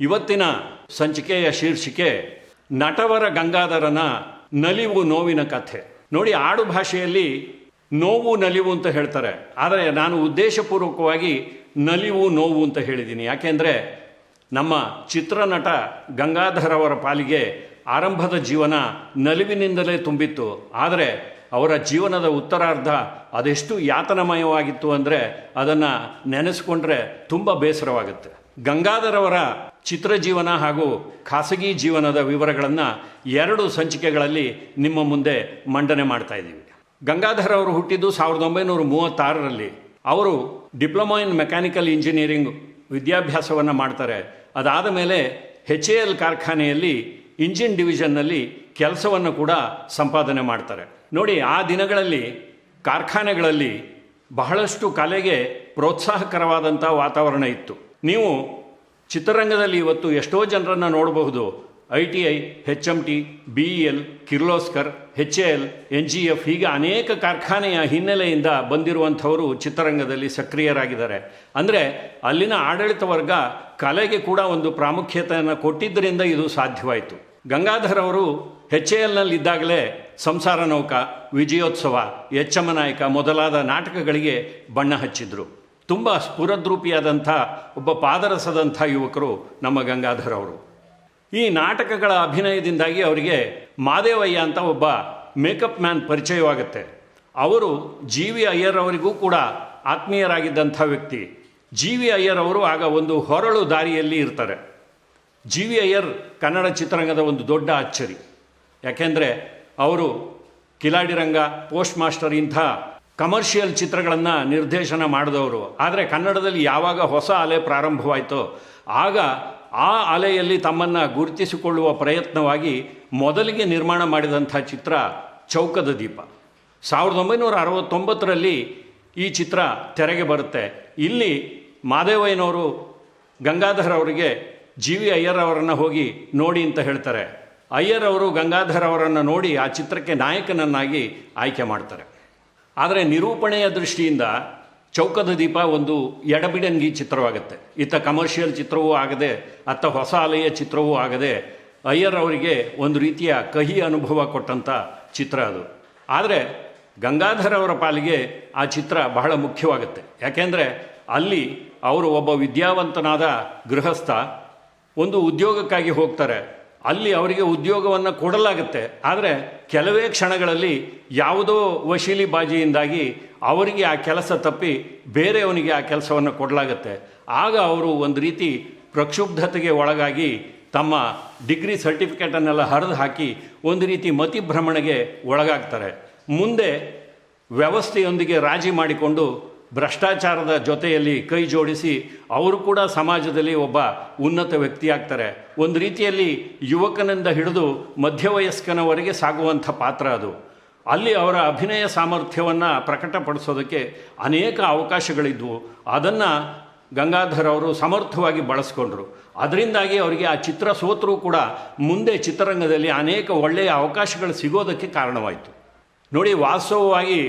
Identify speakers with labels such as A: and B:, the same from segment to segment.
A: ಇವತ್ತಿನ ಸಂಚಿಕೆಯ ಶೀರ್ಷಿಕೆ ನಟವರ ಗಂಗಾಧರನ ನಲಿವು ನೋವಿನ ಕಥೆ. ನೋಡಿ, ಆಡು ಭಾಷೆಯಲ್ಲಿ ನೋವು ನಲಿವು ಅಂತ ಹೇಳ್ತಾರೆ, ಆದರೆ ನಾನು ಉದ್ದೇಶಪೂರ್ವಕವಾಗಿ ನಲಿವು ನೋವು ಅಂತ ಹೇಳಿದ್ದೀನಿ. ಯಾಕೆಂದರೆ ನಮ್ಮ ಚಿತ್ರನಟ ಗಂಗಾಧರ್ ಅವರ ಪಾಲಿಗೆ ಆರಂಭದ ಜೀವನ ನಲಿವಿನಿಂದಲೇ ತುಂಬಿತ್ತು. ಆದರೆ ಅವರ ಜೀವನದ ಉತ್ತರಾರ್ಧ ಅದೆಷ್ಟು ಯಾತನಮಯವಾಗಿತ್ತು ಅಂದರೆ ಅದನ್ನು ನೆನೆಸ್ಕೊಂಡ್ರೆ ತುಂಬ ಬೇಸರವಾಗುತ್ತೆ. ಗಂಗಾಧರ್ ಅವರ ಚಿತ್ರಜೀವನ ಹಾಗೂ ಖಾಸಗಿ ಜೀವನದ ವಿವರಗಳನ್ನು 2 ಸಂಚಿಕೆಗಳಲ್ಲಿ ನಿಮ್ಮ ಮುಂದೆ ಮಂಡನೆ ಮಾಡ್ತಾ ಇದ್ದೀವಿ. ಗಂಗಾಧರ್ ಅವರು ಹುಟ್ಟಿದ್ದು 1936ರಲ್ಲಿ. ಅವರು ಡಿಪ್ಲೊಮಾ ಇನ್ ಮೆಕ್ಯಾನಿಕಲ್ ಇಂಜಿನಿಯರಿಂಗ್ ವಿದ್ಯಾಭ್ಯಾಸವನ್ನು ಮಾಡ್ತಾರೆ. ಅದಾದ ಮೇಲೆ HAL ಕಾರ್ಖಾನೆಯಲ್ಲಿ ಇಂಜಿನ್ ಡಿವಿಷನ್ನಲ್ಲಿ ಕೆಲಸವನ್ನು ಕೂಡ ಸಂಪಾದನೆ ಮಾಡ್ತಾರೆ. ನೋಡಿ, ಆ ದಿನಗಳಲ್ಲಿ ಕಾರ್ಖಾನೆಗಳಲ್ಲಿ ಬಹಳಷ್ಟು ಕಲೆಗೆ ಪ್ರೋತ್ಸಾಹಕರವಾದಂಥ ವಾತಾವರಣ ಇತ್ತು. ನೀವು ಚಿತ್ರರಂಗದಲ್ಲಿ ಇವತ್ತು ಎಷ್ಟೋ ಜನರನ್ನು ನೋಡಬಹುದು. ITI, HMT, BEL, Kirloskar, HAL, NGF ಹೀಗೆ ಅನೇಕ ಕಾರ್ಖಾನೆಯ ಹಿನ್ನೆಲೆಯಿಂದ ಬಂದಿರುವಂಥವರು ಚಿತ್ರರಂಗದಲ್ಲಿ ಸಕ್ರಿಯರಾಗಿದ್ದಾರೆ. ಅಂದರೆ ಅಲ್ಲಿನ ಆಡಳಿತ ವರ್ಗ ಕಲೆಗೆ ಕೂಡ ಒಂದು ಪ್ರಾಮುಖ್ಯತೆಯನ್ನು ಕೊಟ್ಟಿದ್ದರಿಂದ ಇದು ಸಾಧ್ಯವಾಯಿತು. ಗಂಗಾಧರ್ ಅವರು HALನಲ್ಲಿದ್ದಾಗಲೇ ಸಂಸಾರ ನೌಕ, ವಿಜಯೋತ್ಸವ, ಎಚ್ಚಮ್ಮ ನಾಯಕ ಮೊದಲಾದ ನಾಟಕಗಳಿಗೆ ಬಣ್ಣ ಹಚ್ಚಿದ್ರು. ತುಂಬ ಸ್ಫುರದ್ರೂಪಿಯಾದಂಥ ಒಬ್ಬ ಪಾದರಸದಂಥ ಯುವಕರು ನಮ್ಮ ಗಂಗಾಧರ್ ಅವರು. ಈ ನಾಟಕಗಳ ಅಭಿನಯದಿಂದಾಗಿ ಅವರಿಗೆ ಮಾದೇವಯ್ಯ ಅಂತ ಒಬ್ಬ ಮೇಕಪ್ ಮ್ಯಾನ್ ಪರಿಚಯವಾಗುತ್ತೆ. ಅವರು GV ಅಯ್ಯರ್ ಅವರಿಗೂ ಕೂಡ ಆತ್ಮೀಯರಾಗಿದ್ದಂಥ ವ್ಯಕ್ತಿ. GV ಅಯ್ಯರ್ ಅವರು ಆಗ ಒಂದು ಹೊರಳು ದಾರಿಯಲ್ಲಿ ಇರ್ತಾರೆ. GV ಅಯ್ಯರ್ ಕನ್ನಡ ಚಿತ್ರರಂಗದ ಒಂದು ದೊಡ್ಡ ಅಚ್ಚರಿ. ಯಾಕೆಂದರೆ ಅವರು ಕಿಲಾಡಿ ರಂಗ, ಪೋಸ್ಟ್ ಮಾಸ್ಟರ್ ಇಂಥ ಕಮರ್ಷಿಯಲ್ ಚಿತ್ರಗಳನ್ನು ನಿರ್ದೇಶನ ಮಾಡಿದವರು. ಆದರೆ ಕನ್ನಡದಲ್ಲಿ ಯಾವಾಗ ಹೊಸ ಅಲೆ ಪ್ರಾರಂಭವಾಯಿತೋ ಆಗ ಆ ಅಲೆಯಲ್ಲಿ ತಮ್ಮನ್ನು ಗುರುತಿಸಿಕೊಳ್ಳುವ ಪ್ರಯತ್ನವಾಗಿ ಮೊದಲಿಗೆ ನಿರ್ಮಾಣ ಮಾಡಿದಂಥ ಚಿತ್ರ ಚೌಕದ ದೀಪ. 1969ರಲ್ಲಿ ಈ ಚಿತ್ರ ತೆರೆಗೆ ಬರುತ್ತೆ. ಇಲ್ಲಿ ಮಾದೇವಯ್ಯನವರು ಗಂಗಾಧರ್ ಅವರಿಗೆ GV ಅಯ್ಯರ್ ಅವರನ್ನು ಹೋಗಿ ನೋಡಿ ಅಂತ ಹೇಳ್ತಾರೆ. ಅಯ್ಯರ್ ಅವರು ಗಂಗಾಧರ್ ಅವರನ್ನು ನೋಡಿ ಆ ಚಿತ್ರಕ್ಕೆ ನಾಯಕನನ್ನಾಗಿ ಆಯ್ಕೆ ಮಾಡ್ತಾರೆ. ಆದರೆ ನಿರೂಪಣೆಯ ದೃಷ್ಟಿಯಿಂದ ಚೌಕದ ದೀಪ ಒಂದು ಎಡಬಿಡಂಗಿ ಚಿತ್ರವಾಗುತ್ತೆ. ಇತ್ತ ಕಮರ್ಷಿಯಲ್ ಚಿತ್ರವೂ ಆಗದೆ, ಅತ್ತ ಹೊಸ ಅಲೆಯ ಚಿತ್ರವೂ ಆಗದೆ, ಅಯ್ಯರ್ ಅವರಿಗೆ ಒಂದು ರೀತಿಯ ಕಹಿ ಅನುಭವ ಕೊಟ್ಟಂಥ ಚಿತ್ರ ಅದು. ಆದರೆ ಗಂಗಾಧರ್ ಅವರ ಪಾಲಿಗೆ ಆ ಚಿತ್ರ ಬಹಳ ಮುಖ್ಯವಾಗುತ್ತೆ. ಯಾಕೆಂದರೆ ಅಲ್ಲಿ ಅವರು ಒಬ್ಬ ವಿದ್ಯಾವಂತನಾದ ಗೃಹಸ್ಥ ಒಂದು ಉದ್ಯೋಗಕ್ಕಾಗಿ ಹೋಗ್ತಾರೆ. ಅಲ್ಲಿ ಅವರಿಗೆ ಉದ್ಯೋಗವನ್ನು ಕೊಡಲಾಗುತ್ತೆ. ಆದರೆ ಕೆಲವೇ ಕ್ಷಣಗಳಲ್ಲಿ ಯಾವುದೋ ವಶೀಲಿ ಬಾಜಿಯಿಂದಾಗಿ ಅವರಿಗೆ ಆ ಕೆಲಸ ತಪ್ಪಿ ಬೇರೆಯವನಿಗೆ ಆ ಕೆಲಸವನ್ನು ಕೊಡಲಾಗುತ್ತೆ. ಆಗ ಅವರು ಒಂದು ರೀತಿ ಪ್ರಕ್ಷುಬ್ಧತೆಗೆ ಒಳಗಾಗಿ ತಮ್ಮ ಡಿಗ್ರಿ ಸರ್ಟಿಫಿಕೇಟನ್ನೆಲ್ಲ ಹರಿದು ಹಾಕಿ ಒಂದು ರೀತಿ ಮತಿಭ್ರಮಣೆಗೆ ಒಳಗಾಗ್ತಾರೆ. ಮುಂದೆ ವ್ಯವಸ್ಥೆಯೊಂದಿಗೆ ರಾಜಿ ಮಾಡಿಕೊಂಡು ಭ್ರಷ್ಟಾಚಾರದ ಜೊತೆಯಲ್ಲಿ ಕೈ ಜೋಡಿಸಿ ಅವರು ಕೂಡ ಸಮಾಜದಲ್ಲಿ ಒಬ್ಬ ಉನ್ನತ ವ್ಯಕ್ತಿಯಾಗ್ತಾರೆ. ಒಂದು ರೀತಿಯಲ್ಲಿ ಯುವಕನಿಂದ ಹಿಡಿದು ಮಧ್ಯವಯಸ್ಕನವರೆಗೆ ಸಾಗುವಂಥ ಪಾತ್ರ ಅದು. ಅಲ್ಲಿ ಅವರ ಅಭಿನಯ ಸಾಮರ್ಥ್ಯವನ್ನು ಪ್ರಕಟಪಡಿಸೋದಕ್ಕೆ ಅನೇಕ ಅವಕಾಶಗಳಿದ್ವು. ಅದನ್ನು ಗಂಗಾಧರ್ ಅವರು ಸಮರ್ಥವಾಗಿ ಬಳಸ್ಕೊಂಡ್ರು. ಅದರಿಂದಾಗಿ ಅವರಿಗೆ ಆ ಚಿತ್ರ ಸೋತರೂ ಕೂಡ ಮುಂದೆ ಚಿತ್ರರಂಗದಲ್ಲಿ ಅನೇಕ ಒಳ್ಳೆಯ ಅವಕಾಶಗಳು ಸಿಗೋದಕ್ಕೆ ಕಾರಣವಾಯಿತು. ನೋಡಿ, ವಾಸ್ತವವಾಗಿ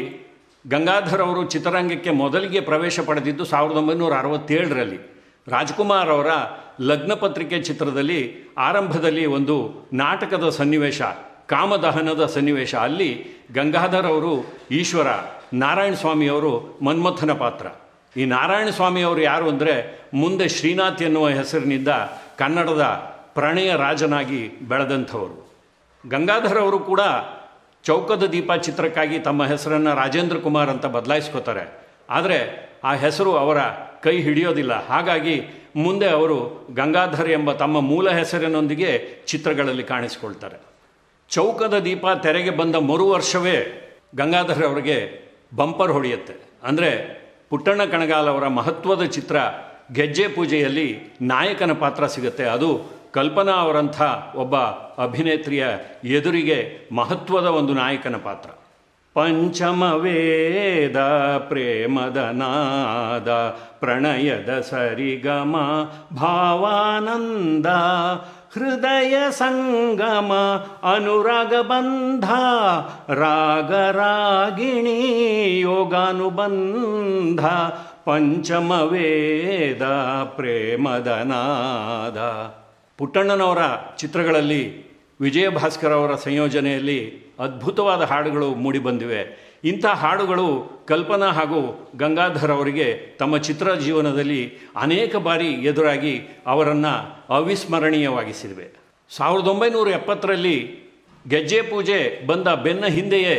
A: ಗಂಗಾಧರ್ ಅವರು ಚಿತ್ರರಂಗಕ್ಕೆ ಮೊದಲಿಗೆ ಪ್ರವೇಶ ಪಡೆದಿದ್ದು 1967ರಲ್ಲಿ. ರಾಜ್ಕುಮಾರ್ ಅವರ ಲಗ್ನ ಪತ್ರಿಕೆ ಚಿತ್ರದಲ್ಲಿ ಆರಂಭದಲ್ಲಿ ಒಂದು ನಾಟಕದ ಸನ್ನಿವೇಶ, ಕಾಮದಹನದ ಸನ್ನಿವೇಶ. ಅಲ್ಲಿ ಗಂಗಾಧರ್ ಅವರು ಈಶ್ವರ, ನಾರಾಯಣ ಸ್ವಾಮಿಯವರು ಮನ್ಮಥನ ಪಾತ್ರ. ಈ ನಾರಾಯಣ ಸ್ವಾಮಿಯವರು ಯಾರು ಅಂದರೆ ಮುಂದೆ ಶ್ರೀನಾಥ್ ಎನ್ನುವ ಹೆಸರಿನಿಂದ ಕನ್ನಡದ ಪ್ರಣಯ ರಾಜನಾಗಿ ಬೆಳೆದಂಥವರು. ಗಂಗಾಧರ್ ಅವರು ಕೂಡ ಚೌಕದ ದೀಪ ಚಿತ್ರಕ್ಕಾಗಿ ತಮ್ಮ ಹೆಸರನ್ನು ರಾಜೇಂದ್ರ ಕುಮಾರ್ ಅಂತ ಬದಲಾಯಿಸ್ಕೋತಾರೆ. ಆದರೆ ಆ ಹೆಸರು ಅವರ ಕೈ ಹಿಡಿಯೋದಿಲ್ಲ. ಹಾಗಾಗಿ ಮುಂದೆ ಅವರು ಗಂಗಾಧರ್ ಎಂಬ ತಮ್ಮ ಮೂಲ ಹೆಸರಿನೊಂದಿಗೆ ಚಿತ್ರಗಳಲ್ಲಿ ಕಾಣಿಸಿಕೊಳ್ತಾರೆ. ಚೌಕದ ದೀಪ ತೆರೆಗೆ ಬಂದ ಮರು ವರ್ಷವೇ ಗಂಗಾಧರ್ ಅವರಿಗೆ ಬಂಪರ್ ಹೊಡೆಯುತ್ತೆ. ಅಂದರೆ ಪುಟ್ಟಣ್ಣ ಕಣಗಾಲ್ ಅವರ ಮಹತ್ವದ ಚಿತ್ರ ಗೆಜ್ಜೆ ಪೂಜೆಯಲ್ಲಿ ನಾಯಕನ ಪಾತ್ರ ಸಿಗುತ್ತೆ. ಅದು ಕಲ್ಪನಾ ಅವರಂಥ ಒಬ್ಬ ಅಭಿನೇತ್ರಿಯ ಎದುರಿಗೆ ಮಹತ್ವದ ಒಂದು ನಾಯಕನ ಪಾತ್ರ. ಪಂಚಮ ವೇದ ಪ್ರೇಮದ ನಾದ ಪ್ರಣಯದ ಸರಿಗಮ ಭಾವಾನಂದ ಹೃದಯ ಸಂಗಮ ಅನುರಾಗ ಬಂಧ ರಾಗರಾಗಿಣಿ ಯೋಗಾನುಬಂಧ ಪಂಚಮ ವೇದ ಪ್ರೇಮದ ನಾದ. ಪುಟ್ಟಣ್ಣನವರ ಚಿತ್ರಗಳಲ್ಲಿ ವಿಜಯ ಭಾಸ್ಕರ್ ಅವರ ಸಂಯೋಜನೆಯಲ್ಲಿ ಅದ್ಭುತವಾದ ಹಾಡುಗಳು ಮೂಡಿಬಂದಿವೆ. ಇಂಥ ಹಾಡುಗಳು ಕಲ್ಪನಾ ಹಾಗೂ ಗಂಗಾಧರ್ ಅವರಿಗೆ ತಮ್ಮ ಚಿತ್ರ ಜೀವನದಲ್ಲಿ ಅನೇಕ ಬಾರಿ ಎದುರಾಗಿ ಅವರನ್ನು ಅವಿಸ್ಮರಣೀಯವಾಗಿಸಿವೆ. 1970ರಲ್ಲಿ ಗೆಜ್ಜೆ ಪೂಜೆ ಬಂದ ಬೆನ್ನ ಹಿಂದೆಯೇ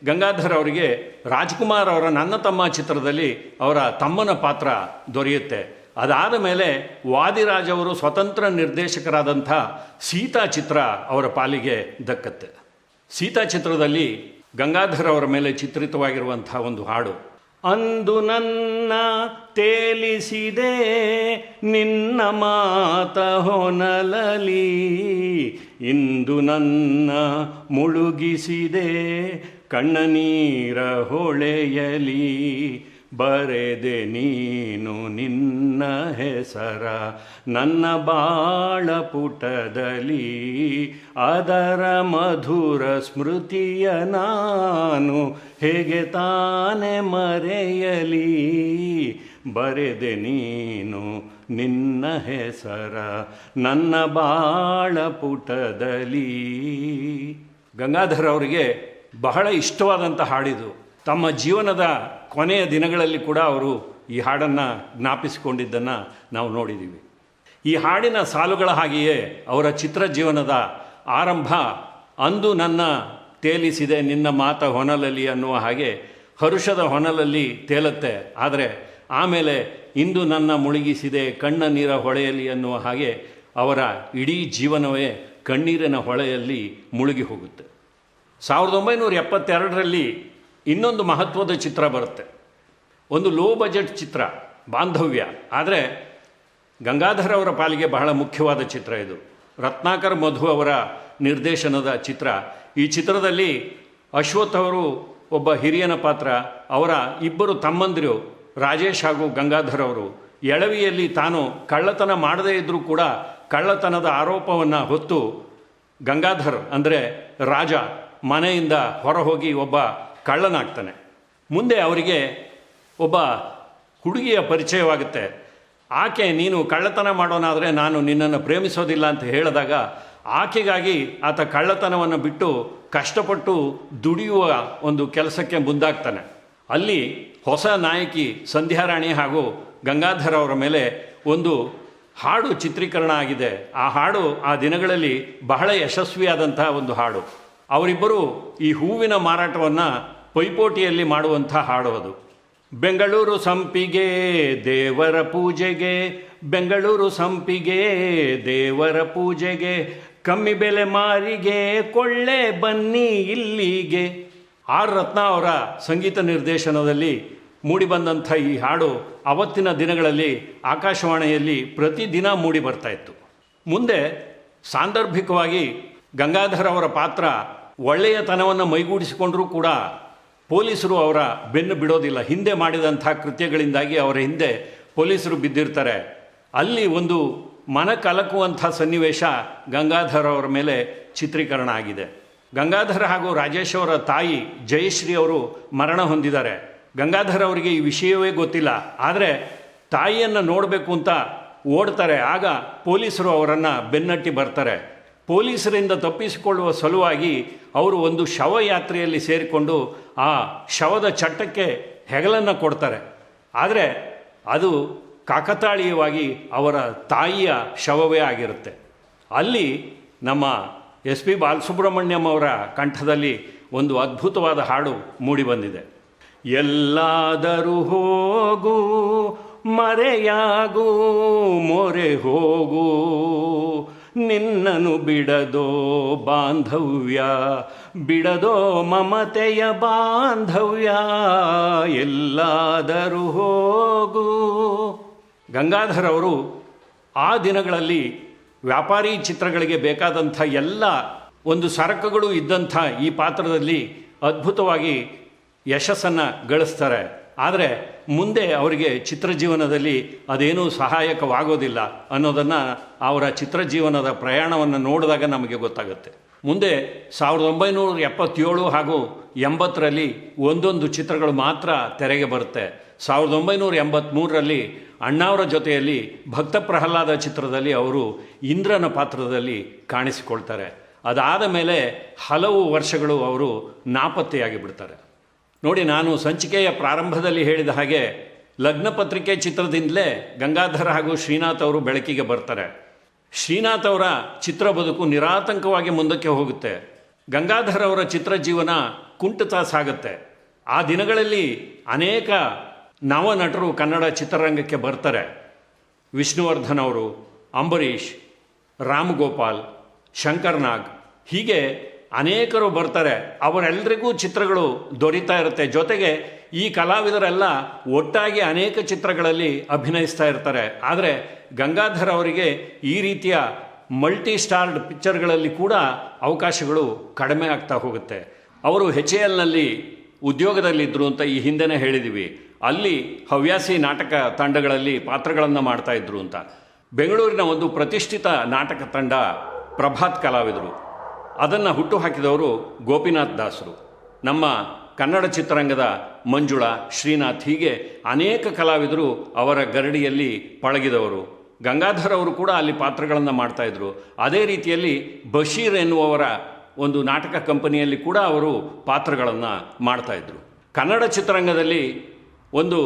A: ಗಂಗಾಧರ್ ಅವರಿಗೆ ರಾಜ್ಕುಮಾರ್ ಅವರ ನನ್ನ ತಮ್ಮ ಚಿತ್ರದಲ್ಲಿ ಅವರ ತಮ್ಮನ ಪಾತ್ರ ದೊರೆಯುತ್ತೆ. ಅದಾದ ಮೇಲೆ ವಾದಿರಾಜ್ ಅವರು ಸ್ವತಂತ್ರ ನಿರ್ದೇಶಕರಾದಂಥ ಸೀತಾ ಚಿತ್ರ ಅವರ ಪಾಲಿಗೆ ದಕ್ಕತ್ತೆ. ಸೀತಾ ಚಿತ್ರದಲ್ಲಿ ಗಂಗಾಧರ್ ಅವರ ಮೇಲೆ ಚಿತ್ರಿತವಾಗಿರುವಂಥ ಒಂದು ಹಾಡು, ಅಂದು ನನ್ನ ತೇಲಿಸಿದೆ ನಿನ್ನ ಮಾತ ಹೊನಲಲಿ, ಇಂದು ನನ್ನ ಮುಳುಗಿಸಿದೆ ಕಣ್ಣ ನೀರ ಹೊಳೆಯಲಿ, ಬರೆದೆ ನೀನು ನಿನ್ನ ಹೆಸರ ನನ್ನ ಬಾಳ ಪುಟದಲ್ಲಿ, ಅದರ ಮಧುರ ಸ್ಮೃತಿಯ ನಾನು ಹೇಗೆ ತಾನೆ ಮರೆಯಲಿ, ಬರೆದೆ ನೀನು ನಿನ್ನ ಹೆಸರ ನನ್ನ ಬಾಳ ಪುಟದಲ್ಲಿ. ಗಂಗಾಧರ್ ಅವರಿಗೆ ಬಹಳ ಇಷ್ಟವಾದಂಥ ಹಾಡಿದು. ತಮ್ಮ ಜೀವನದ ಕೊನೆಯ ದಿನಗಳಲ್ಲಿ ಕೂಡ ಅವರು ಈ ಹಾಡನ್ನು ಜ್ಞಾಪಿಸಿಕೊಂಡಿದ್ದನ್ನು ನಾವು ನೋಡಿದ್ದೀವಿ. ಈ ಹಾಡಿನ ಸಾಲುಗಳ ಹಾಗೆಯೇ ಅವರ ಚಿತ್ರ ಜೀವನದ ಆರಂಭ ಅಂದು ನನ್ನ ತೇಲಿಸಿದೆ ನಿನ್ನ ಮಾತ ಹೊನಲಲ್ಲಿ ಅನ್ನುವ ಹಾಗೆ ಹರುಷದ ಹೊನಲಲ್ಲಿ ತೇಲುತ್ತೆ. ಆದರೆ ಆಮೇಲೆ ಇಂದು ನನ್ನ ಮುಳುಗಿಸಿದೆ ಕಣ್ಣ ನೀರ ಹೊಳೆಯಲ್ಲಿ ಅನ್ನುವ ಹಾಗೆ ಅವರ ಇಡೀ ಜೀವನವೇ ಕಣ್ಣೀರಿನ ಹೊಳೆಯಲ್ಲಿ ಮುಳುಗಿ ಹೋಗುತ್ತೆ. 1972ರಲ್ಲಿ ಇನ್ನೊಂದು ಮಹತ್ವದ ಚಿತ್ರ ಬರುತ್ತೆ. ಒಂದು ಲೋ ಬಜೆಟ್ ಚಿತ್ರ, ಬಾಂಧವ್ಯ. ಆದರೆ ಗಂಗಾಧರ್ ಅವರ ಪಾಲಿಗೆ ಬಹಳ ಮುಖ್ಯವಾದ ಚಿತ್ರ ಇದು. ರತ್ನಾಕರ್ ಮಧು ಅವರ ನಿರ್ದೇಶನದ ಚಿತ್ರ. ಈ ಚಿತ್ರದಲ್ಲಿ ಅಶ್ವಥ್ ಅವರು ಒಬ್ಬ ಹಿರಿಯನ ಪಾತ್ರ, ಅವರ ಇಬ್ಬರು ತಮ್ಮಂದಿರು ರಾಜೇಶ್ ಹಾಗೂ ಗಂಗಾಧರ್ ಅವರು. ಎಳವಿಯಲ್ಲಿ ತಾನು ಕಳ್ಳತನ ಮಾಡದೇ ಇದ್ದರೂ ಕೂಡ ಕಳ್ಳತನದ ಆರೋಪವನ್ನು ಹೊತ್ತು ಗಂಗಾಧರ್ ಅಂದರೆ ರಾಜ ಮನೆಯಿಂದ ಹೊರಹೋಗಿ ಒಬ್ಬ ಕಳ್ಳನಾಗ್ತಾನೆ. ಮುಂದೆ ಅವರಿಗೆ ಒಬ್ಬ ಹುಡುಗಿಯ ಪರಿಚಯವಾಗುತ್ತೆ. ಆಕೆ ನೀನು ಕಳ್ಳತನ ಮಾಡೋನಾದರೆ ನಾನು ನಿನ್ನನ್ನು ಪ್ರೇಮಿಸೋದಿಲ್ಲ ಅಂತ ಹೇಳಿದಾಗ ಆಕೆಗಾಗಿ ಆತ ಕಳ್ಳತನವನ್ನು ಬಿಟ್ಟು ಕಷ್ಟಪಟ್ಟು ದುಡಿಯುವ ಒಂದು ಕೆಲಸಕ್ಕೆ ಮುಂದಾಗ್ತಾನೆ. ಅಲ್ಲಿ ಹೊಸ ನಾಯಕಿ ಸಂಧ್ಯಾರಾಣಿ ಹಾಗೂ ಗಂಗಾಧರ್ ಅವರ ಮೇಲೆ ಒಂದು ಹಾಡು ಚಿತ್ರೀಕರಣ ಆಗಿದೆ. ಆ ಹಾಡು ಆ ದಿನಗಳಲ್ಲಿ ಬಹಳ ಯಶಸ್ವಿಯಾದಂಥ ಒಂದು ಹಾಡು. ಅವರಿಬ್ಬರು ಈ ಹೂವಿನ ಮಾರಾಟವನ್ನು ಪೈಪೋಟಿಯಲ್ಲಿ ಮಾಡುವಂಥ ಹಾಡು ಅದು. ಬೆಂಗಳೂರು ಸಂಪಿಗೆ ದೇವರ ಪೂಜೆಗೆ, ಬೆಂಗಳೂರು ಸಂಪಿಗೆ ದೇವರ ಪೂಜೆಗೆ, ಕಮ್ಮಿ ಬೆಲೆ ಮಾರಿಗೆ ಕೊಳ್ಳೆ ಬನ್ನಿ ಇಲ್ಲಿಗೆ. ಆರ್ ರತ್ನ ಅವರ ಸಂಗೀತ ನಿರ್ದೇಶನದಲ್ಲಿ ಮೂಡಿಬಂದಂಥ ಈ ಹಾಡು ಅವತ್ತಿನ ದಿನಗಳಲ್ಲಿ ಆಕಾಶವಾಣಿಯಲ್ಲಿ ಪ್ರತಿದಿನ ಮೂಡಿ ಬರ್ತಾ ಇತ್ತು. ಮುಂದೆ ಸಾಂದರ್ಭಿಕವಾಗಿ ಗಂಗಾಧರ್ ಅವರ ಪಾತ್ರ ಒಳ್ಳೆಯತನವನ್ನು ಮೈಗೂಡಿಸಿಕೊಂಡರೂ ಕೂಡ ಪೊಲೀಸರು ಅವರ ಬೆನ್ನು ಬಿಡೋದಿಲ್ಲ. ಹಿಂದೆ ಮಾಡಿದಂಥ ಕೃತ್ಯಗಳಿಂದಾಗಿ ಅವರ ಹಿಂದೆ ಪೊಲೀಸರು ಬಿದ್ದಿರ್ತಾರೆ. ಅಲ್ಲಿ ಒಂದು ಮನ ಕಲಕುವಂಥ ಸನ್ನಿವೇಶ ಗಂಗಾಧರ್ ಅವರ ಮೇಲೆ ಚಿತ್ರೀಕರಣ ಆಗಿದೆ. ಗಂಗಾಧರ್ ಹಾಗೂ ರಾಜೇಶ್ ಅವರ ತಾಯಿ ಜಯಶ್ರೀ ಅವರು ಮರಣ ಹೊಂದಿದ್ದಾರೆ. ಗಂಗಾಧರ್ ಅವರಿಗೆ ಈ ವಿಷಯವೇ ಗೊತ್ತಿಲ್ಲ. ಆದರೆ ತಾಯಿಯನ್ನು ನೋಡಬೇಕು ಅಂತ ಓಡ್ತಾರೆ. ಆಗ ಪೊಲೀಸರು ಅವರನ್ನು ಬೆನ್ನಟ್ಟಿ ಬರ್ತಾರೆ. ಪೊಲೀಸರಿಂದ ತಪ್ಪಿಸಿಕೊಳ್ಳುವ ಸಲುವಾಗಿ ಅವರು ಒಂದು ಶವಯಾತ್ರೆಯಲ್ಲಿ ಸೇರಿಕೊಂಡು ಆ ಶವದ ಚಟ್ಟಕ್ಕೆ ಹೆಗಲನ್ನು ಕೊಡ್ತಾರೆ. ಆದರೆ ಅದು ಕಾಕತಾಳೀಯವಾಗಿ ಅವರ ತಾಯಿಯ ಶವವೇ ಆಗಿರುತ್ತೆ. ಅಲ್ಲಿ ನಮ್ಮ ಎಸ್ ಪಿ ಬಾಲಸುಬ್ರಹ್ಮಣ್ಯಂ ಅವರ ಕಂಠದಲ್ಲಿ ಒಂದು ಅದ್ಭುತವಾದ ಹಾಡು ಮೂಡಿಬಂದಿದೆ. ಎಲ್ಲಾದರೂ ಹೋಗು ಮರೆಯಾಗು ಮೊರೆ ಹೋಗು, ನಿನ್ನನು ಬಿಡದೋ ಬಾಂಧವ್ಯ, ಬಿಡದೋ ಮಮತೆಯ ಬಾಂಧವ್ಯ, ಎಲ್ಲಾದರೂ ಹೋಗು. ಗಂಗಾಧರ್ ಅವರು ಆ ದಿನಗಳಲ್ಲಿ ವ್ಯಾಪಾರಿ ಚಿತ್ರಗಳಿಗೆ ಬೇಕಾದಂಥ ಎಲ್ಲ ಒಂದು ಸರಕುಗಳು ಇದ್ದಂಥ ಈ ಪಾತ್ರದಲ್ಲಿ ಅದ್ಭುತವಾಗಿ ಯಶಸ್ಸನ್ನು ಗಳಿಸ್ತಾರೆ. ಆದರೆ ಮುಂದೆ ಅವರಿಗೆ ಚಿತ್ರಜೀವನದಲ್ಲಿ ಅದೇನೂ ಸಹಾಯಕವಾಗೋದಿಲ್ಲ ಅನ್ನೋದನ್ನು ಅವರ ಚಿತ್ರಜೀವನದ ಪ್ರಯಾಣವನ್ನು ನೋಡಿದಾಗ ನಮಗೆ ಗೊತ್ತಾಗುತ್ತೆ. ಮುಂದೆ 1977 ಹಾಗೂ 80ರಲ್ಲಿ ಒಂದೊಂದು ಚಿತ್ರಗಳು ಮಾತ್ರ ತೆರೆಗೆ ಬರುತ್ತೆ. 1983ರಲ್ಲಿ ಅಣ್ಣಾವರ ಜೊತೆಯಲ್ಲಿ ಭಕ್ತ ಪ್ರಹ್ಲಾದ ಚಿತ್ರದಲ್ಲಿ ಅವರು ಇಂದ್ರನ ಪಾತ್ರದಲ್ಲಿ ಕಾಣಿಸಿಕೊಳ್ತಾರೆ. ಅದಾದ ಮೇಲೆ ಹಲವು ವರ್ಷಗಳು ಅವರು ನಾಪತ್ತೆಯಾಗಿ ಬಿಡ್ತಾರೆ. ನೋಡಿ, ನಾನು ಸಂಚಿಕೆಯ ಪ್ರಾರಂಭದಲ್ಲಿ ಹೇಳಿದ ಹಾಗೆ ಲಗ್ನ ಪತ್ರಿಕೆ ಚಿತ್ರದಿಂದಲೇ ಗಂಗಾಧರ ಹಾಗೂ ಶ್ರೀನಾಥ್ ಅವರು ಬೆಳಕಿಗೆ ಬರ್ತಾರೆ. ಶ್ರೀನಾಥ್ ಅವರ ಚಿತ್ರ ಬದುಕು ನಿರಾತಂಕವಾಗಿ ಮುಂದಕ್ಕೆ ಹೋಗುತ್ತೆ. ಗಂಗಾಧರ್ ಅವರ ಚಿತ್ರ ಜೀವನ ಕುಂಠಿತ ಸಾಗುತ್ತೆ. ಆ ದಿನಗಳಲ್ಲಿ ಅನೇಕ ನವ ನಟರು ಕನ್ನಡ ಚಿತ್ರರಂಗಕ್ಕೆ ಬರ್ತಾರೆ. ವಿಷ್ಣುವರ್ಧನ್ ಅವರು, ಅಂಬರೀಷ್, ರಾಮ್ ಗೋಪಾಲ್, ಶಂಕರ್ ನಾಗ್, ಹೀಗೆ ಅನೇಕರು ಬರ್ತಾರೆ. ಅವರೆಲ್ಲರಿಗೂ ಚಿತ್ರಗಳು ದೊರೀತಾ ಇರುತ್ತೆ. ಜೊತೆಗೆ ಈ ಕಲಾವಿದರೆಲ್ಲ ಒಟ್ಟಾಗಿ ಅನೇಕ ಚಿತ್ರಗಳಲ್ಲಿ ಅಭಿನಯಿಸ್ತಾ ಇರ್ತಾರೆ. ಆದರೆ ಗಂಗಾಧರ್ ಅವರಿಗೆ ಈ ರೀತಿಯ ಮಲ್ಟಿ ಸ್ಟಾರ್ಡ್ ಪಿಕ್ಚರ್ಗಳಲ್ಲಿ ಕೂಡ ಅವಕಾಶಗಳು ಕಡಿಮೆ ಆಗ್ತಾ ಹೋಗುತ್ತೆ. ಅವರು HALನಲ್ಲಿ ಉದ್ಯೋಗದಲ್ಲಿದ್ದರು ಅಂತ ಈ ಹಿಂದೆನೇ ಹೇಳಿದ್ದೀವಿ. ಅಲ್ಲಿ ಹವ್ಯಾಸಿ ನಾಟಕ ತಂಡಗಳಲ್ಲಿ ಪಾತ್ರಗಳನ್ನು ಮಾಡ್ತಾಯಿದ್ರು ಅಂತ. ಬೆಂಗಳೂರಿನ ಒಂದು ಪ್ರತಿಷ್ಠಿತ ನಾಟಕ ತಂಡ ಪ್ರಭಾತ್ ಕಲಾವಿದರು. ಅದನ್ನು ಹುಟ್ಟುಹಾಕಿದವರು ಗೋಪಿನಾಥ್ ದಾಸರು. ನಮ್ಮ ಕನ್ನಡ ಚಿತ್ರರಂಗದ ಮಂಜುಳಾ, ಶ್ರೀನಾಥ್, ಹೀಗೆ ಅನೇಕ ಕಲಾವಿದರು ಅವರ ಗರಡಿಯಲ್ಲಿ ಪಳಗಿದವರು. ಗಂಗಾಧರ್ ಅವರು ಕೂಡ ಅಲ್ಲಿ ಪಾತ್ರಗಳನ್ನು ಮಾಡ್ತಾಯಿದ್ರು. ಅದೇ ರೀತಿಯಲ್ಲಿ ಬಶೀರ್ ಎನ್ನುವವರ ಒಂದು ನಾಟಕ ಕಂಪನಿಯಲ್ಲಿ ಕೂಡ ಅವರು ಪಾತ್ರಗಳನ್ನು ಮಾಡ್ತಾಯಿದ್ರು. ಕನ್ನಡ ಚಿತ್ರರಂಗದಲ್ಲಿ ಒಂದು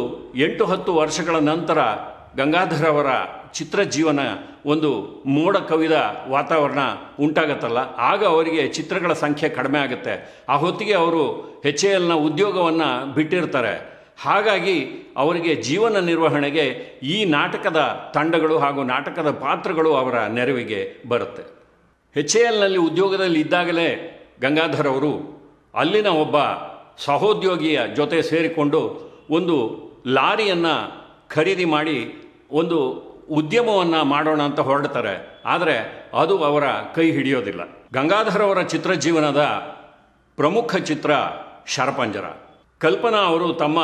A: 8-10 ವರ್ಷಗಳ ನಂತರ ಗಂಗಾಧರ್ ಅವರ ಚಿತ್ರ ಜೀವನ ಒಂದು ಮೋಡ ಕವಿದ ವಾತಾವರಣ ಉಂಟಾಗತ್ತಲ್ಲ, ಆಗ ಅವರಿಗೆ ಚಿತ್ರಗಳ ಸಂಖ್ಯೆ ಕಡಿಮೆ ಆಗುತ್ತೆ. ಆ ಹೊತ್ತಿಗೆ ಅವರು HALನ ಉದ್ಯೋಗವನ್ನು ಬಿಟ್ಟಿರ್ತಾರೆ. ಹಾಗಾಗಿ ಅವರಿಗೆ ಜೀವನ ನಿರ್ವಹಣೆಗೆ ಈ ನಾಟಕದ ತಂಡಗಳು ಹಾಗೂ ನಾಟಕದ ಪಾತ್ರಗಳು ಅವರ ನೆರವಿಗೆ ಬರುತ್ತೆ. HALನಲ್ಲಿ ಉದ್ಯೋಗದಲ್ಲಿ ಇದ್ದಾಗಲೇ ಗಂಗಾಧರ್ ಅವರು ಅಲ್ಲಿನ ಒಬ್ಬ ಸಹೋದ್ಯೋಗಿಯ ಜೊತೆ ಸೇರಿಕೊಂಡು ಒಂದು ಲಾರಿಯನ್ನು ಖರೀದಿ ಮಾಡಿ ಒಂದು ಉದ್ಯಮವನ್ನು ಮಾಡೋಣ ಅಂತ ಹೊರಡ್ತಾರೆ. ಆದರೆ ಅದು ಅವರ ಕೈ ಹಿಡಿಯೋದಿಲ್ಲ. ಗಂಗಾಧರ್ ಅವರ ಚಿತ್ರ ಜೀವನದ ಪ್ರಮುಖ ಚಿತ್ರ ಶರಪಂಜರ. ಕಲ್ಪನಾ ಅವರು ತಮ್ಮ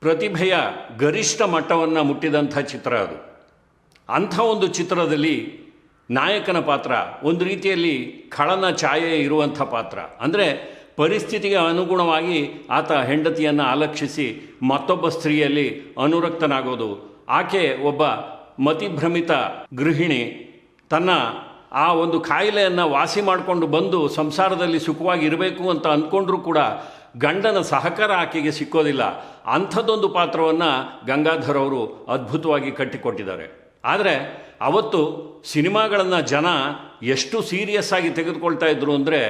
A: ಪ್ರತಿಭೆಯ ಗರಿಷ್ಠ ಮಟ್ಟವನ್ನು ಮುಟ್ಟಿದಂಥ ಚಿತ್ರ ಅದು. ಅಂಥ ಒಂದು ಚಿತ್ರದಲ್ಲಿ ನಾಯಕನ ಪಾತ್ರ ಒಂದು ರೀತಿಯಲ್ಲಿ ಖಳನ ಛಾಯೆ ಇರುವಂಥ ಪಾತ್ರ. ಅಂದರೆ ಪರಿಸ್ಥಿತಿಗೆ ಅನುಗುಣವಾಗಿ ಆತ ಹೆಂಡತಿಯನ್ನು ಆಲಕ್ಷಿಸಿ ಮತ್ತೊಬ್ಬ ಸ್ತ್ರೀಯಲ್ಲಿ ಅನುರಕ್ತನಾಗೋದು. ಆಕೆ ಒಬ್ಬ ಮತಿಭ್ರಮಿತ ಗೃಹಿಣಿ. ತನ್ನ ಆ ಒಂದು ಕಾಯಿಲೆಯನ್ನು ವಾಸಿ ಮಾಡಿಕೊಂಡು ಬಂದು ಸಂಸಾರದಲ್ಲಿ ಸುಖವಾಗಿ ಇರಬೇಕು ಅಂತ ಅಂದ್ಕೊಂಡ್ರೂ ಕೂಡ ಗಂಡನ ಸಹಕಾರ ಆಕೆಗೆ ಸಿಕ್ಕೋದಿಲ್ಲ. ಅಂಥದ್ದೊಂದು ಪಾತ್ರವನ್ನು ಗಂಗಾಧರ್ ಅವರು ಅದ್ಭುತವಾಗಿ ಕಟ್ಟಿಕೊಟ್ಟಿದ್ದಾರೆ. ಆದರೆ ಅವತ್ತು ಸಿನಿಮಾಗಳನ್ನು ಜನ ಎಷ್ಟು ಸೀರಿಯಸ್ ಆಗಿ ತೆಗೆದುಕೊಳ್ತಾ ಇದ್ರು ಅಂದರೆ,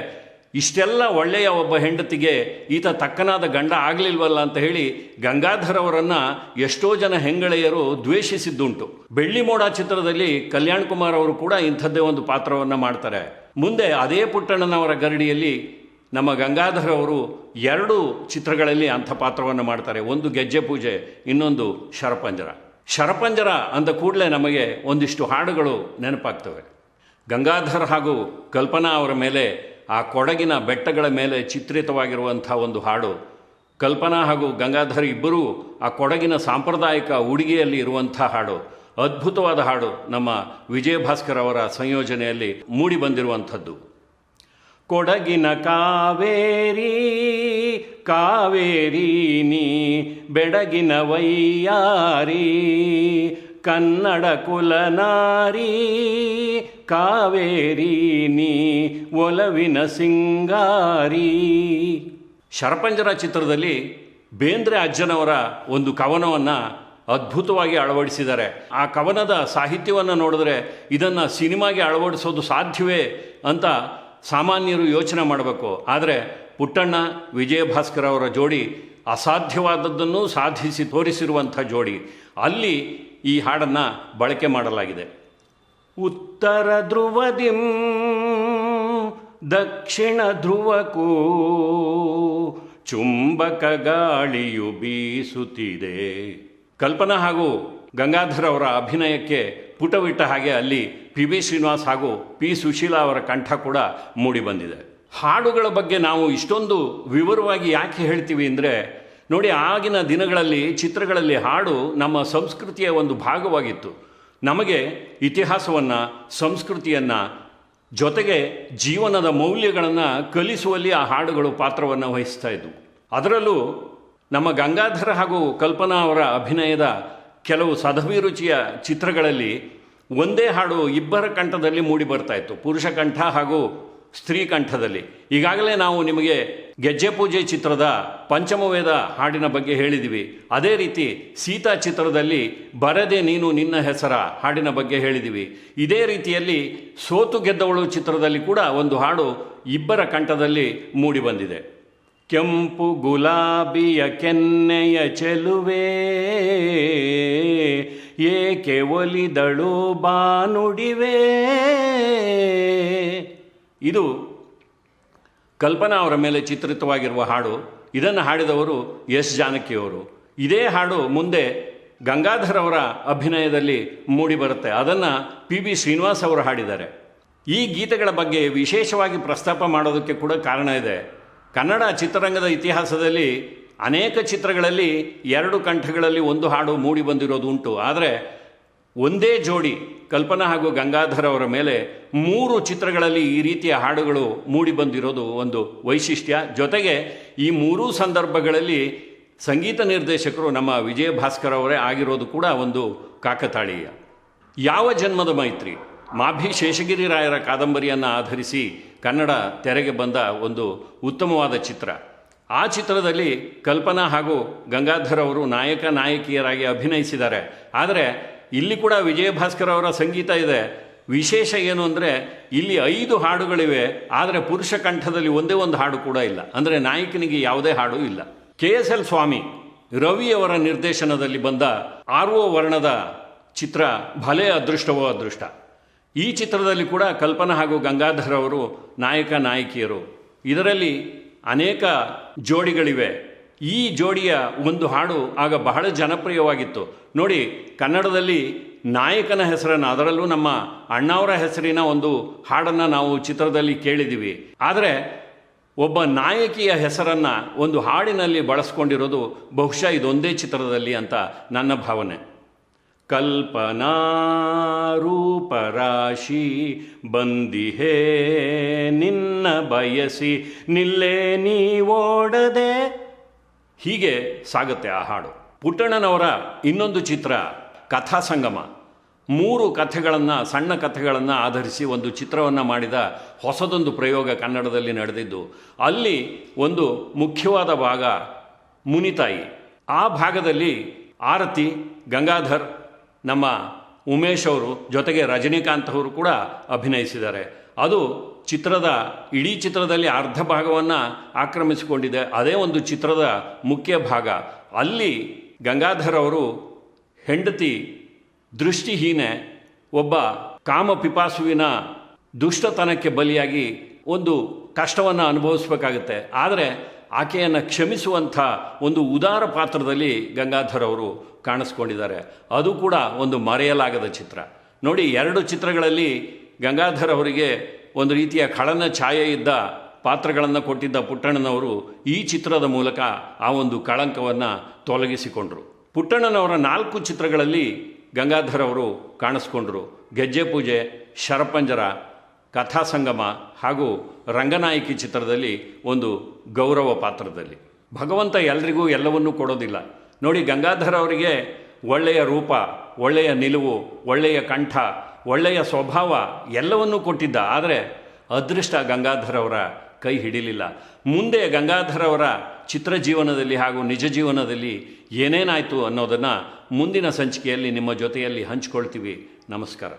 A: ಇಷ್ಟೆಲ್ಲ ಒಳ್ಳೆಯ ಒಬ್ಬ ಹೆಂಡತಿಗೆ ಈತ ತಕ್ಕನಾದ ಗಂಡ ಆಗಲಿಲ್ವಲ್ಲ ಅಂತ ಹೇಳಿ ಗಂಗಾಧರ್ ಅವರನ್ನು ಎಷ್ಟೋ ಜನ ಹೆಂಗಳೆಯರು ದ್ವೇಷಿಸಿದ್ದುಂಟು. ಬೆಳ್ಳಿ ಮೋಡ ಚಿತ್ರದಲ್ಲಿ ಕಲ್ಯಾಣ್ ಕುಮಾರ್ ಅವರು ಕೂಡ ಇಂಥದ್ದೇ ಒಂದು ಪಾತ್ರವನ್ನು ಮಾಡ್ತಾರೆ. ಮುಂದೆ ಅದೇ ಪುಟ್ಟಣ್ಣನವರ ಗರಡಿಯಲ್ಲಿ ನಮ್ಮ ಗಂಗಾಧರ್ ಅವರು 2 ಚಿತ್ರಗಳಲ್ಲಿ ಅಂಥ ಪಾತ್ರವನ್ನು ಮಾಡ್ತಾರೆ. ಒಂದು ಗೆಜ್ಜೆ ಪೂಜೆ, ಇನ್ನೊಂದು ಶರಪಂಜರ. ಶರಪಂಜರ ಅಂದ ಕೂಡಲೇ ನಮಗೆ ಒಂದಿಷ್ಟು ಹಾಡುಗಳು ನೆನಪಾಗ್ತವೆ. ಗಂಗಾಧರ್ ಹಾಗೂ ಕಲ್ಪನಾ ಅವರ ಮೇಲೆ ಆ ಕೊಡಗಿನ ಬೆಟ್ಟಗಳ ಮೇಲೆ ಚಿತ್ರಿತವಾಗಿರುವಂಥ ಒಂದು ಹಾಡು. ಕಲ್ಪನಾ ಹಾಗೂ ಗಂಗಾಧರ್ ಇಬ್ಬರೂ ಆ ಕೊಡಗಿನ ಸಾಂಪ್ರದಾಯಿಕ ಉಡುಗೆಯಲ್ಲಿ ಇರುವಂಥ ಹಾಡು. ಅದ್ಭುತವಾದ ಹಾಡು. ನಮ್ಮ ವಿಜಯ ಭಾಸ್ಕರ್ ಅವರ ಸಂಯೋಜನೆಯಲ್ಲಿ ಮೂಡಿ ಬಂದಿರುವಂಥದ್ದು. ಕೊಡಗಿನ ಕಾವೇರಿ ಕಾವೇರಿ ನೀ ಬೆಡಗಿನ ವೈಯಾರಿ ಕನ್ನಡ ಕುಲನಾರಿ ಕಾವೇರಿ ನೀ ಒಲವಿನ ಸಿಂಗಾರಿ. ಶರಪಂಜರ ಚಿತ್ರದಲ್ಲಿ ಬೇಂದ್ರೆ ಅಜ್ಜನವರ ಒಂದು ಕವನವನ್ನು ಅದ್ಭುತವಾಗಿ ಅಳವಡಿಸಿದ್ದಾರೆ. ಆ ಕವನದ ಸಾಹಿತ್ಯವನ್ನು ನೋಡಿದ್ರೆ ಇದನ್ನು ಸಿನಿಮಾಗೆ ಅಳವಡಿಸೋದು ಸಾಧ್ಯವೇ ಅಂತ ಸಾಮಾನ್ಯರು ಯೋಚನೆ ಮಾಡಬೇಕು. ಆದರೆ ಪುಟ್ಟಣ್ಣ ವಿಜಯ ಭಾಸ್ಕರ್ ಅವರ ಜೋಡಿ ಅಸಾಧ್ಯವಾದದ್ದನ್ನು ಸಾಧಿಸಿ ತೋರಿಸಿರುವಂಥ ಜೋಡಿ. ಅಲ್ಲಿ ಈ ಹಾಡನ್ನು ಬಳಕೆ ಮಾಡಲಾಗಿದೆ. ಉತ್ತರ ಧ್ರುವದಿಂ ದಕ್ಷಿಣ ಧ್ರುವಕ್ಕೂ ಚುಂಬಕ ಗಾಳಿಯು ಬೀಸುತ್ತಿದೆ. ಕಲ್ಪನಾ ಹಾಗೂ ಗಂಗಾಧರ್ ಅವರ ಅಭಿನಯಕ್ಕೆ ಪುಟವಿಟ್ಟ ಹಾಗೆ ಅಲ್ಲಿ PB ಶ್ರೀನಿವಾಸ್ ಹಾಗೂ P ಸುಶೀಲಾ ಅವರ ಕಂಠ ಕೂಡ ಮೂಡಿ ಬಂದಿದೆ. ಹಾಡುಗಳ ಬಗ್ಗೆ ನಾವು ಇಷ್ಟೊಂದು ವಿವರವಾಗಿ ಯಾಕೆ ಹೇಳ್ತೀವಿ ಅಂದರೆ, ನೋಡಿ, ಆಗಿನ ದಿನಗಳಲ್ಲಿ ಚಿತ್ರಗಳಲ್ಲಿ ಹಾಡು ನಮ್ಮ ಸಂಸ್ಕೃತಿಯ ಒಂದು ಭಾಗವಾಗಿತ್ತು. ನಮಗೆ ಇತಿಹಾಸವನ್ನು, ಸಂಸ್ಕೃತಿಯನ್ನು, ಜೊತೆಗೆ ಜೀವನದ ಮೌಲ್ಯಗಳನ್ನು ಕಲಿಸುವಲ್ಲಿ ಆ ಹಾಡುಗಳು ಪಾತ್ರವನ್ನು ವಹಿಸ್ತಾ ಇದ್ವು. ಅದರಲ್ಲೂ ನಮ್ಮ ಗಂಗಾಧರ ಹಾಗೂ ಕಲ್ಪನಾ ಅವರ ಅಭಿನಯದ ಕೆಲವು ಸದಭಿರುಚಿಯ ಚಿತ್ರಗಳಲ್ಲಿ ಒಂದೇ ಹಾಡು ಇಬ್ಬರ ಕಂಠದಲ್ಲಿ ಮೂಡಿ ಬರ್ತಾ ಇತ್ತು, ಪುರುಷ ಕಂಠ ಹಾಗೂ ಸ್ತ್ರೀ ಕಂಠದಲ್ಲಿ. ಈಗಾಗಲೇ ನಾವು ನಿಮಗೆ ಗೆಜ್ಜೆ ಪೂಜೆ ಚಿತ್ರದ ಪಂಚಮವೇದ ಹಾಡಿನ ಬಗ್ಗೆ ಹೇಳಿದ್ದೀವಿ. ಅದೇ ರೀತಿ ಸೀತಾ ಚಿತ್ರದಲ್ಲಿ ಬರದೆ ನೀನು ನಿನ್ನ ಹೆಸರ ಹಾಡಿನ ಬಗ್ಗೆ ಹೇಳಿದ್ದೀವಿ. ಇದೇ ರೀತಿಯಲ್ಲಿ ಸೋತು ಗೆದ್ದವಳು ಚಿತ್ರದಲ್ಲಿ ಕೂಡ ಒಂದು ಹಾಡು ಇಬ್ಬರ ಕಂಠದಲ್ಲಿ ಮೂಡಿ ಬಂದಿದೆ. ಕೆಂಪು ಗುಲಾಬಿಯ ಕೆನ್ನೆಯ ಚೆಲುವೆ ಏಕೆ ಒಲಿದಳು ಬಾನುಡಿವೆ. ಇದು ಕಲ್ಪನಾ ಅವರ ಮೇಲೆ ಚಿತ್ರಿತವಾಗಿರುವ ಹಾಡು. ಇದನ್ನು ಹಾಡಿದವರು ಎಸ್ ಜಾನಕಿಯವರು. ಇದೇ ಹಾಡು ಮುಂದೆ ಗಂಗಾಧರ್ ಅವರ ಅಭಿನಯದಲ್ಲಿ ಮೂಡಿ ಬರುತ್ತೆ. ಅದನ್ನು PB ಶ್ರೀನಿವಾಸ್ ಅವರು ಹಾಡಿದ್ದಾರೆ. ಈ ಗೀತೆಗಳ ಬಗ್ಗೆ ವಿಶೇಷವಾಗಿ ಪ್ರಸ್ತಾಪ ಮಾಡೋದಕ್ಕೆ ಕೂಡ ಕಾರಣ ಇದೆ. ಕನ್ನಡ ಚಿತ್ರರಂಗದ ಇತಿಹಾಸದಲ್ಲಿ ಅನೇಕ ಚಿತ್ರಗಳಲ್ಲಿ ಎರಡು ಕಂಠಗಳಲ್ಲಿ ಒಂದು ಹಾಡು ಮೂಡಿ ಬಂದಿರೋದು ಉಂಟು. ಆದರೆ ಒಂದೇ ಜೋಡಿ ಕಲ್ಪನಾ ಹಾಗೂ ಗಂಗಾಧರ್ ಅವರ ಮೇಲೆ 3 ಚಿತ್ರಗಳಲ್ಲಿ ಈ ರೀತಿಯ ಹಾಡುಗಳು ಮೂಡಿ ಬಂದಿರೋದು ಒಂದು ವೈಶಿಷ್ಟ್ಯ. ಜೊತೆಗೆ ಈ 3 ಸಂದರ್ಭಗಳಲ್ಲಿ ಸಂಗೀತ ನಿರ್ದೇಶಕರು ನಮ್ಮ ವಿಜಯ ಭಾಸ್ಕರ್ ಅವರೇ ಆಗಿರೋದು ಕೂಡ ಒಂದು ಕಾಕತಾಳೀಯ. ಯಾವ ಜನ್ಮದ ಮೈತ್ರಿ ಮಾಭಿ ಶೇಷಗಿರಿ ರಾಯರ ಕಾದಂಬರಿಯನ್ನು ಆಧರಿಸಿ ಕನ್ನಡ ತೆರೆಗೆ ಬಂದ ಒಂದು ಉತ್ತಮವಾದ ಚಿತ್ರ. ಆ ಚಿತ್ರದಲ್ಲಿ ಕಲ್ಪನಾ ಹಾಗೂ ಗಂಗಾಧರ್ ಅವರು ನಾಯಕ ನಾಯಕಿಯರಾಗಿ ಅಭಿನಯಿಸಿದ್ದಾರೆ. ಆದರೆ ಇಲ್ಲಿ ಕೂಡ ವಿಜಯ ಭಾಸ್ಕರ್ ಅವರ ಸಂಗೀತ ಇದೆ. ವಿಶೇಷ ಏನು ಅಂದರೆ ಇಲ್ಲಿ 5 ಹಾಡುಗಳಿವೆ, ಆದರೆ ಪುರುಷ ಕಂಠದಲ್ಲಿ ಒಂದೇ ಒಂದು ಹಾಡು ಕೂಡ ಇಲ್ಲ. ಅಂದರೆ ನಾಯಕನಿಗೆ ಯಾವುದೇ ಹಾಡು ಇಲ್ಲ. KSL ಸ್ವಾಮಿ ರವಿಯವರ ನಿರ್ದೇಶನದಲ್ಲಿ ಬಂದ RO ವರ್ಣದ ಚಿತ್ರ ಭಲೇ ಅದೃಷ್ಟವೋ ಅದೃಷ್ಟ. ಈ ಚಿತ್ರದಲ್ಲಿ ಕೂಡ ಕಲ್ಪನಾ ಹಾಗೂ ಗಂಗಾಧರ್ ಅವರು ನಾಯಕ ನಾಯಕಿಯರು. ಇದರಲ್ಲಿ ಅನೇಕ ಜೋಡಿಗಳಿವೆ. ಈ ಜೋಡಿಯ ಒಂದು ಹಾಡು ಆಗ ಬಹಳ ಜನಪ್ರಿಯವಾಗಿತ್ತು. ನೋಡಿ, ಕನ್ನಡದಲ್ಲಿ ನಾಯಕನ ಹೆಸರನ್ನು, ಅದರಲ್ಲೂ ನಮ್ಮ ಅಣ್ಣಾವರ ಹೆಸರಿನ ಒಂದು ಹಾಡನ್ನು ನಾವು ಚಿತ್ರದಲ್ಲಿ ಕೇಳಿದ್ದೀವಿ. ಆದರೆ ಒಬ್ಬ ನಾಯಕಿಯ ಹೆಸರನ್ನು ಒಂದು ಹಾಡಿನಲ್ಲಿ ಬಳಸ್ಕೊಂಡಿರೋದು ಬಹುಶಃ ಇದೊಂದೇ ಚಿತ್ರದಲ್ಲಿ ಅಂತ ನನ್ನ ಭಾವನೆ. ಕಲ್ಪನಾ ರೂಪರಾಶಿ ಬಂದಿಹೇ ನಿನ್ನ ಬಯಸಿ ನಿಲ್ಲೇ ನೀವೋಡದೆ, ಹೀಗೆ ಸಾಗುತ್ತೆ ಆ ಹಾಡು. ಪುಟ್ಟಣ್ಣನವರ ಇನ್ನೊಂದು ಚಿತ್ರ ಕಥಾಸಂಗಮ. 3 ಕಥೆಗಳನ್ನು, ಸಣ್ಣ ಕಥೆಗಳನ್ನು ಆಧರಿಸಿ ಒಂದು ಚಿತ್ರವನ್ನು ಮಾಡಿದ ಹೊಸದೊಂದು ಪ್ರಯೋಗ ಕನ್ನಡದಲ್ಲಿ ನಡೆದಿದ್ದು. ಅಲ್ಲಿ ಒಂದು ಮುಖ್ಯವಾದ ಭಾಗ ಮುನಿತಾಯಿ. ಆ ಭಾಗದಲ್ಲಿ ಆರತಿ, ಗಂಗಾಧರ್, ನಮ್ಮ ಉಮೇಶ್ ಅವರು, ಜೊತೆಗೆ ರಜನಿಕಾಂತ್ ಅವರು ಕೂಡ ಅಭಿನಯಿಸಿದ್ದಾರೆ. ಅದು ಇಡೀ ಚಿತ್ರದಲ್ಲಿ ಅರ್ಧ ಭಾಗವನ್ನು ಆಕ್ರಮಿಸಿಕೊಂಡಿದೆ. ಅದೇ ಒಂದು ಚಿತ್ರದ ಮುಖ್ಯ ಭಾಗ. ಅಲ್ಲಿ ಗಂಗಾಧರ್ ಅವರು ಹೆಂಡತಿ ದೃಷ್ಟಿಹೀನೆ, ಒಬ್ಬ ಕಾಮ ಪಿಪಾಸುವಿನ ದುಷ್ಟತನಕ್ಕೆ ಬಲಿಯಾಗಿ ಒಂದು ಕಷ್ಟವನ್ನು ಅನುಭವಿಸಬೇಕಾಗುತ್ತೆ. ಆದರೆ ಆಕೆಯನ್ನು ಕ್ಷಮಿಸುವಂಥ ಒಂದು ಉದಾರ ಪಾತ್ರದಲ್ಲಿ ಗಂಗಾಧರ್ ಅವರು ಕಾಣಿಸ್ಕೊಂಡಿದ್ದಾರೆ. ಅದು ಕೂಡ ಒಂದು ಮರೆಯಲಾಗದ ಚಿತ್ರ. ನೋಡಿ, 2 ಚಿತ್ರಗಳಲ್ಲಿ ಗಂಗಾಧರ್ ಅವರಿಗೆ ಒಂದು ರೀತಿಯ ಖಳನ ಛಾಯೆ ಇದ್ದ ಪಾತ್ರಗಳನ್ನು ಕೊಟ್ಟಿದ್ದ ಪುಟ್ಟಣ್ಣನವರು ಈ ಚಿತ್ರದ ಮೂಲಕ ಆ ಒಂದು ಕಳಂಕವನ್ನು ತೊಲಗಿಸಿಕೊಂಡರು. ಪುಟ್ಟಣ್ಣನವರ 4 ಚಿತ್ರಗಳಲ್ಲಿ ಗಂಗಾಧರ್ ಅವರು ಕಾಣಿಸ್ಕೊಂಡ್ರು. ಗೆಜ್ಜೆ ಪೂಜೆ, ಶರಪಂಜರ, ಕಥಾಸಂಗಮ ಹಾಗೂ ರಂಗನಾಯಕಿ ಚಿತ್ರದಲ್ಲಿ ಒಂದು ಗೌರವ ಪಾತ್ರದಲ್ಲಿ. ಭಗವಂತ ಎಲ್ರಿಗೂ ಎಲ್ಲವನ್ನೂ ಕೊಡೋದಿಲ್ಲ. ನೋಡಿ, ಗಂಗಾಧರ್ ಅವರಿಗೆ ಒಳ್ಳೆಯ ರೂಪ, ಒಳ್ಳೆಯ ನಿಲುವು, ಒಳ್ಳೆಯ ಕಂಠ, ಒಳ್ಳೆಯ ಸ್ವಭಾವ ಎಲ್ಲವನ್ನೂ ಕೊಟ್ಟಿದ್ದ. ಆದರೆ ಅದೃಷ್ಟ ಗಂಗಾಧರ್ ಅವರ ಕೈ ಹಿಡಿಲಿಲ್ಲ. ಮುಂದೆ ಗಂಗಾಧರ್ ಅವರ ಚಿತ್ರ ಜೀವನದಲ್ಲಿ ಹಾಗೂ ನಿಜ ಜೀವನದಲ್ಲಿ ಏನೇನಾಯಿತು ಅನ್ನೋದನ್ನು ಮುಂದಿನ ಸಂಚಿಕೆಯಲ್ಲಿ ನಿಮ್ಮ ಜೊತೆಯಲ್ಲಿ ಹಂಚಿಕೊಳ್ತೀವಿ. ನಮಸ್ಕಾರ.